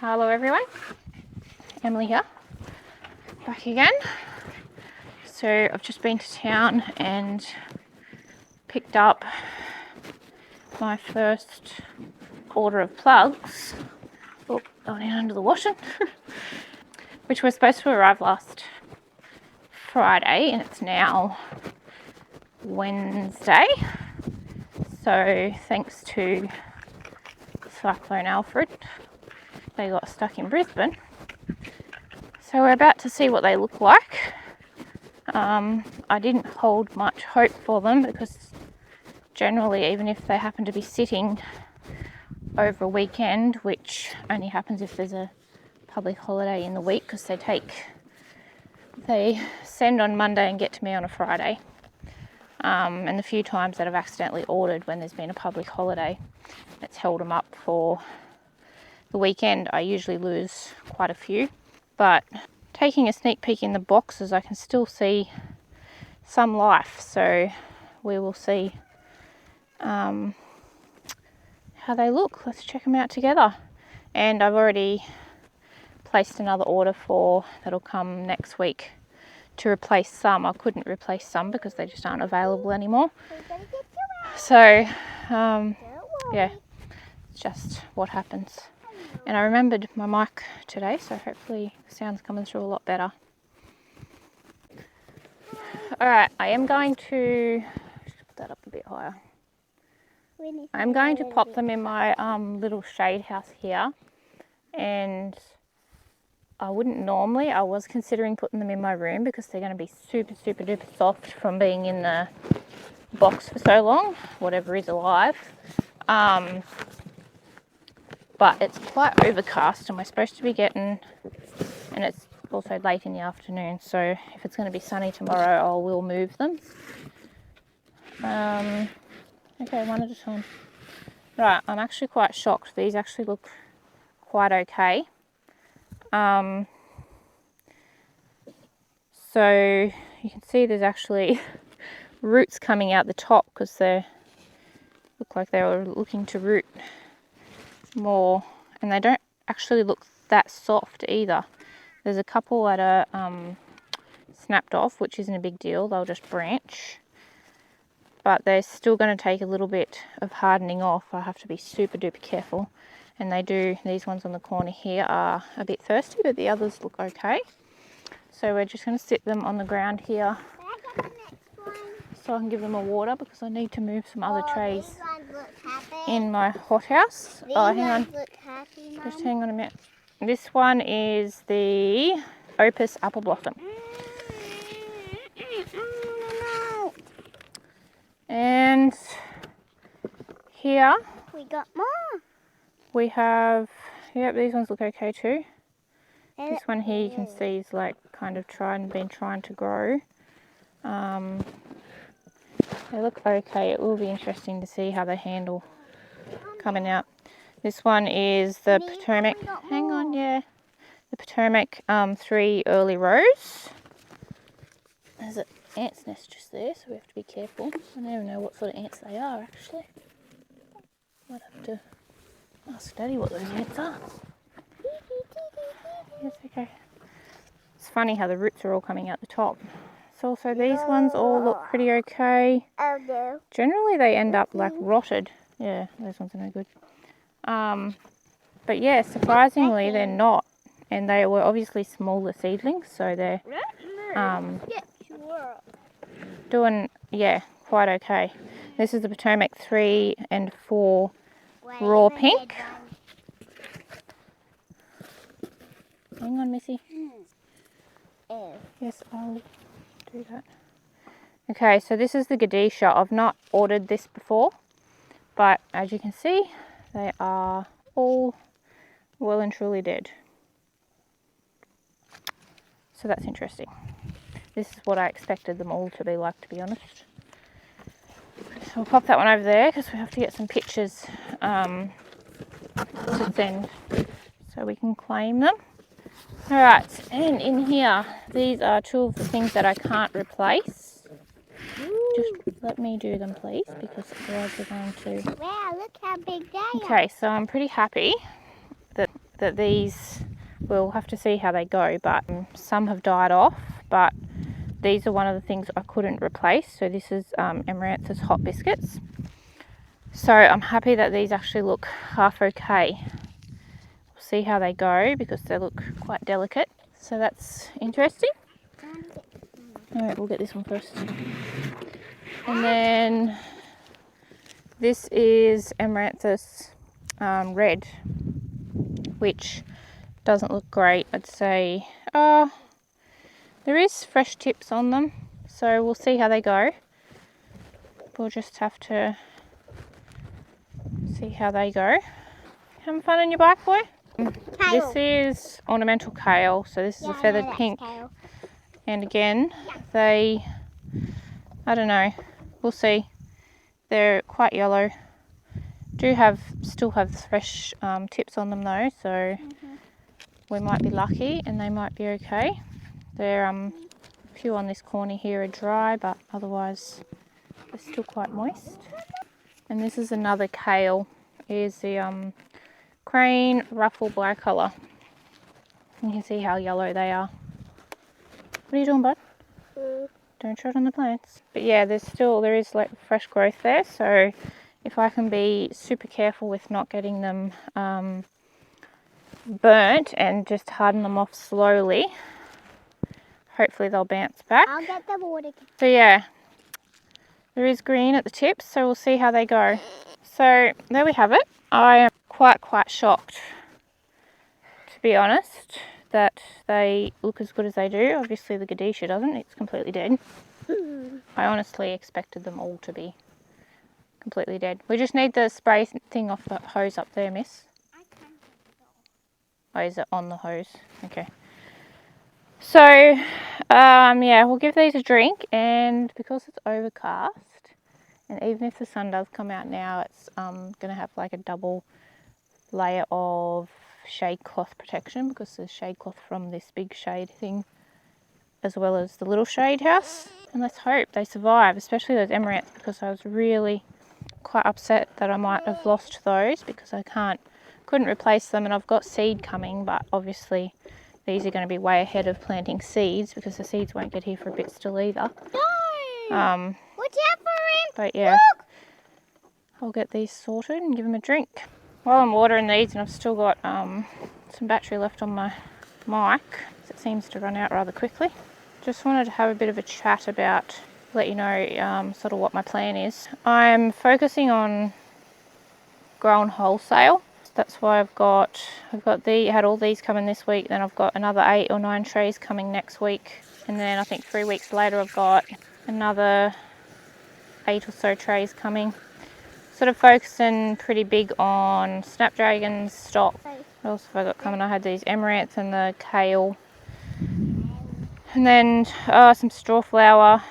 Hello everyone, Emily here, back again. So I've just been to town and picked up my first order of plugs. Oh, going in under the washing, which were supposed to arrive last Friday, and it's now Wednesday. So thanks to Cyclone Alfred, they got stuck in Brisbane. So we're about to see what they look like. I didn't hold much hope for them because generally, even if they happen to be sitting over a weekend, which only happens if there's a public holiday in the week, because they send on Monday and get to me on a Friday. And the few times that I've accidentally ordered when there's been a public holiday, it's held them up for the weekend. I usually lose quite a few, but taking a sneak peek in the boxes, I can still see some life, so we will see how they look. Let's check them out together. And I've already placed another order that'll come next week to replace some. I couldn't replace some because they just aren't available anymore. So yeah, it's just what happens. And I remembered my mic today, so hopefully the sound's coming through a lot better. Alright, I am going to put that up a bit higher. I'm going to pop them in my little shade house here, and I wouldn't normally. I was considering putting them in my room because they're going to be super duper soft from being in the box for so long, whatever is alive. But it's quite overcast and we're supposed to be getting, and it's also late in the afternoon, so if it's going to be sunny tomorrow, I will move them. Okay, one at a time. Right, I'm actually quite shocked. These actually look quite okay. So you can see there's actually roots coming out the top because they look like they were looking to root more, and they don't actually look that soft either. There's a couple that are snapped off, which isn't a big deal, they'll just branch, but they're still going to take a little bit of hardening off. I have to be super duper careful, and they do. These ones on the corner here are a bit thirsty, but the others look okay. So we're just going to sit them on the ground here so I can give them a water, because I need to move some other trays in my hothouse. Oh, hang on. Just hang on a minute. This one is the Opus Apple Blossom. And here we got more. We have, yep, these ones look okay too. This one here you can see is like kind of been trying to grow. They look okay. It will be interesting to see how they handle coming out. This one is the Potomac. Hang on, yeah. The Potomac 3 Early Rose. There's an ant's nest just there, so we have to be careful. I don't even know what sort of ants they are actually. Might have to ask Daddy what those ants are. Yes, okay. It's funny how the roots are all coming out the top. So these ones all look pretty okay. Oh no. Generally they end up like rotted. Yeah, those ones are no good. But yeah, surprisingly they're not. And they were obviously smaller seedlings, so they're doing, yeah, quite okay. This is the Potomac 3 and 4 raw pink. Hang on, Missy. Yes, I'll do that. Okay, so this is the Gadisha. I've not ordered this before, but as you can see, they are all well and truly dead. So that's interesting. This is what I expected them all to be like, to be honest. So we'll pop that one over there because we have to get some pictures to send so we can claim them. Alright, and in here, these are two of the things that I can't replace. Just let me do them, please, because otherwise we're going to... Wow, look how big they are. Okay, so I'm pretty happy that that these, we'll have to see how they go, but some have died off, but these are one of the things I couldn't replace. So this is Amaranthus hot biscuits. So I'm happy that these actually look half okay. We'll see how they go because they look quite delicate. So that's interesting. Alright, we'll get this one first. And then this is Amaranthus red, which doesn't look great. I'd say there is fresh tips on them, so we'll see how they go. We'll just have to see how they go. Having fun on your bike, boy? This is ornamental kale, so this is a feathered pink. Kale. And again, they, I don't know, we'll see. They're quite yellow. Still have fresh tips on them though, so we might be lucky and they might be okay. They're a few on this corner here are dry, but otherwise they're still quite moist. And this is another kale. Here's the crane ruffle bicolor. You can see how yellow they are. What are you doing, bud? Don't tread on the plants. But yeah, there is like fresh growth there, so if I can be super careful with not getting them burnt and just harden them off slowly, hopefully they'll bounce back. I'll get the water. So yeah, there is green at the tips, so we'll see how they go. So there we have it. I am quite shocked, to be honest, that they look as good as they do. Obviously the Gadisha doesn't, it's completely dead. I honestly expected them all to be completely dead. We just need the spray thing off the hose up there, miss. Oh, is it on the hose? Okay. So, yeah, we'll give these a drink, and because it's overcast, and even if the sun does come out now, it's going to have like a double layer of shade cloth protection, because there's shade cloth from this big shade thing as well as the little shade house. And let's hope they survive, especially those amaranths, because I was really quite upset that I might have lost those because I couldn't replace them, and I've got seed coming, but obviously these are going to be way ahead of planting seeds because the seeds won't get here for a bit still either. No! Watch out for him! But yeah, look! I'll get these sorted and give them a drink. While I'm watering these, and I've still got some battery left on my mic, it seems to run out rather quickly. Just wanted to have a bit of a chat about, let you know sort of what my plan is. I'm focusing on grown wholesale. That's why I've had all these coming this week, then I've got another 8 or 9 trays coming next week, and then I think 3 weeks later I've got another 8 or so trays coming. Sort of focusing pretty big on snapdragons stock. What else have I got coming? I had these amaranths and the kale, and then some straw flower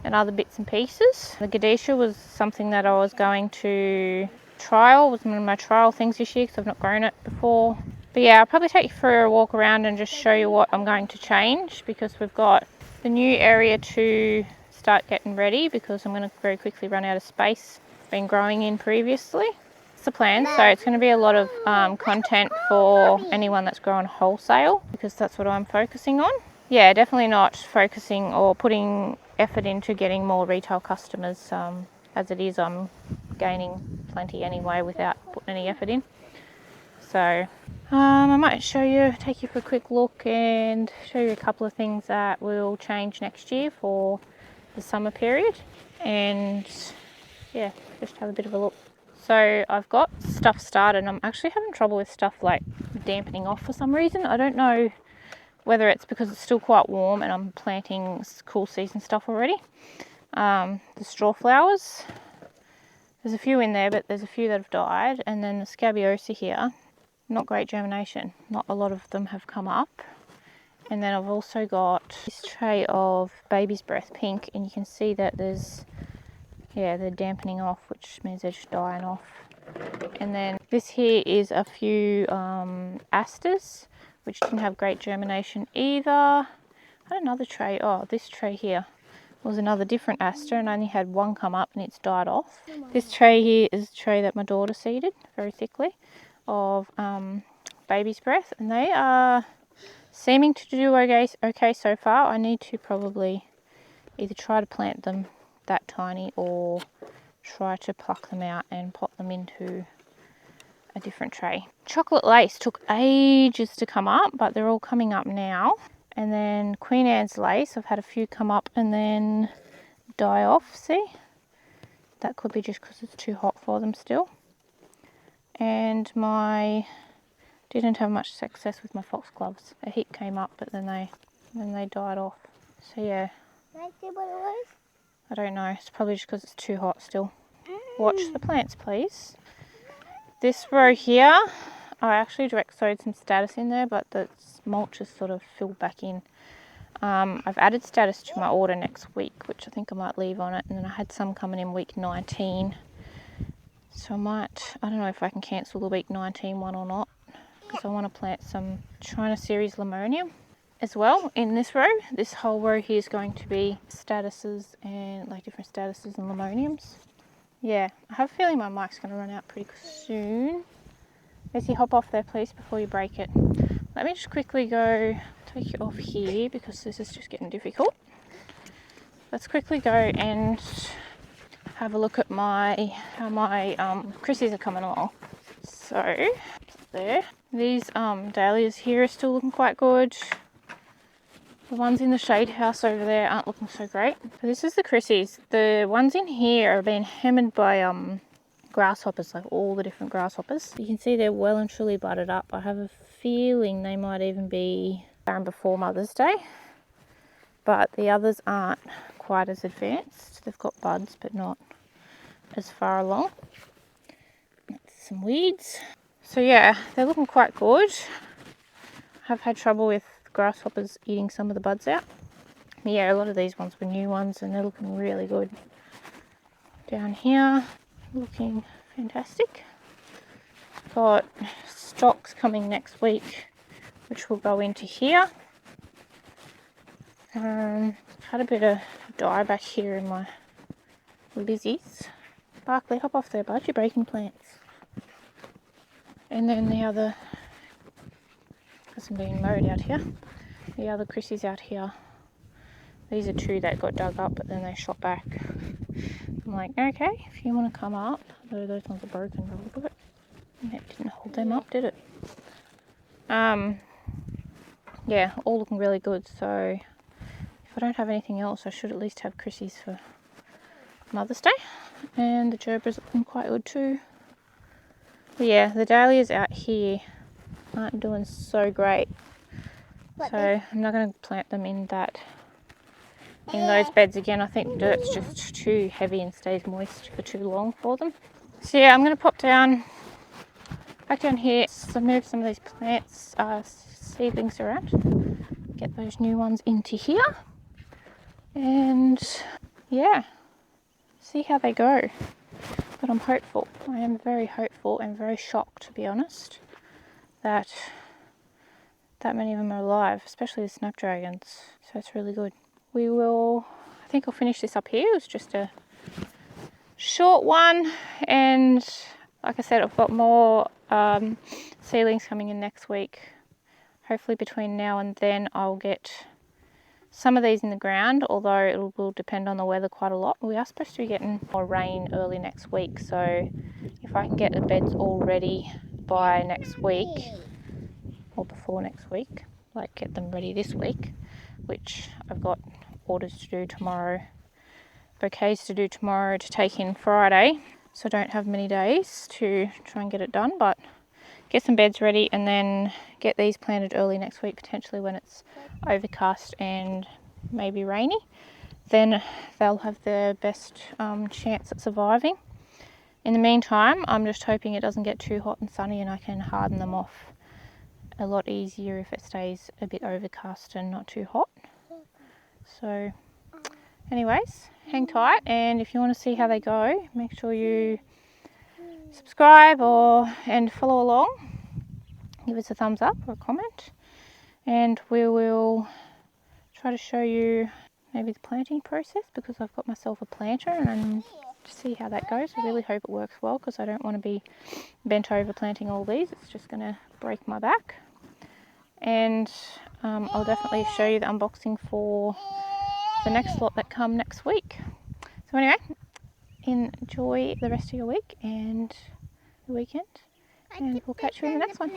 and other bits and pieces. The Gadisha was something that I was going to trial, was one of my trial things this year because I've not grown it before. But yeah, I'll probably take you for a walk around and just show you what I'm going to change, because we've got the new area to start getting ready, because I'm going to very quickly run out of space been growing in previously. It's the plan, so it's going to be a lot of content for anyone that's growing wholesale, because that's what I'm focusing on. Yeah, definitely not focusing or putting effort into getting more retail customers. As it is, I'm gaining plenty anyway without putting any effort in. So I might take you for a quick look and show you a couple of things that will change next year for the summer period, and yeah, just have a bit of a look. So I've got stuff started, and I'm actually having trouble with stuff like dampening off for some reason. I don't know whether it's because it's still quite warm and I'm planting cool season stuff already. The straw flowers, there's a few in there, but there's a few that have died. And then the scabiosa here, not great germination. Not a lot of them have come up. And then I've also got this tray of baby's breath pink, and you can see that they're dampening off, which means they're just dying off. And then this here is a few asters, which didn't have great germination either. I had another tray, this tray here was another different aster, and I only had one come up and it's died off. This tray here is a tray that my daughter seeded very thickly of baby's breath, and they are seeming to do okay so far. I need to probably either try to plant them that tiny or try to pluck them out and pot them into a different tray. Chocolate lace took ages to come up, but they're all coming up now. And then Queen Anne's lace, I've had a few come up and then die off, see? That could be just because it's too hot for them still. And didn't have much success with my foxgloves. A heap came up, but then they died off. So yeah. Can I see what it was? I don't know. It's probably just because it's too hot still. Watch the plants, please. This row here, I actually direct sowed some status in there, but the mulch has sort of filled back in. I've added status to my order next week, which I think I might leave on it. And then I had some coming in week 19. So I don't know if I can cancel the week 19 one or not, because I want to plant some China series limonium as well in this row. This whole row here is going to be statuses and like different statuses and limoniums. Yeah, I have a feeling my mic's going to run out pretty soon. Missy, hop off there please before you break it. Let me just quickly go take you off here because this is just getting difficult. Let's quickly go and have a look at how my Chrissies are coming along. So there, these dahlias here are still looking quite good. The ones in the shade house over there aren't looking so great. So this is the Chrissies. The ones in here are being hammered by grasshoppers, like all the different grasshoppers. You can see they're well and truly budded up. I have a feeling they might even be barren before Mother's Day, but the others aren't quite as advanced. They've got buds, but not as far along. That's some weeds. So yeah, they're looking quite good. I've had trouble with grasshoppers eating some of the buds out. But yeah, a lot of these ones were new ones and they're looking really good. Down here, looking fantastic. Got stocks coming next week, which will go into here. Had a bit of dye back here in my Lizzies. Barkley, hop off there, bud, you're breaking plants. And then the other, because I'm being mowed out here, the other Chrissies out here. These are two that got dug up, but then they shot back. I'm like, okay, if you want to come up, though those ones are broken a little bit. That didn't hold them up, did it? Yeah, all looking really good. So if I don't have anything else, I should at least have Chrissies for Mother's Day. And the gerbera's looking quite good too. But yeah, the dahlias out here aren't doing so great. So I'm not going to plant them in those beds again. I think dirt's just too heavy and stays moist for too long for them. So yeah, I'm going to pop back down here, so move some of these plants, seedlings around, get those new ones into here, and yeah, see how they go. But I'm hopeful. I am very hopeful and very shocked, to be honest, that many of them are alive, especially the snapdragons. So it's really good. I think I'll finish this up here. It was just a short one, and like I said, I've got more seedlings coming in next week. Hopefully between now and then I'll get some of these in the ground, although it will depend on the weather quite a lot. We are supposed to be getting more rain early next week, so if I can get the beds all ready by next week or before next week, like get them ready this week, which I've got orders to do tomorrow, bouquets to do tomorrow to take in Friday, so I don't have many days to try and get it done, but get some beds ready and then get these planted early next week, potentially when it's overcast and maybe rainy. Then they'll have the best chance at surviving. In the meantime, I'm just hoping it doesn't get too hot and sunny and I can harden them off a lot easier if it stays a bit overcast and not too hot. So anyways, hang tight, and if you want to see how they go, make sure you subscribe and follow along. Give us a thumbs up or a comment, and we will try to show you maybe the planting process, because I've got myself a planter and to see how that goes. I really hope it works well because I don't want to be bent over planting all these. It's just going to break my back. And I'll definitely show you the unboxing for the next lot that come next week. So anyway, enjoy the rest of your week and the weekend, and we'll catch you in the next one.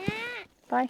Bye.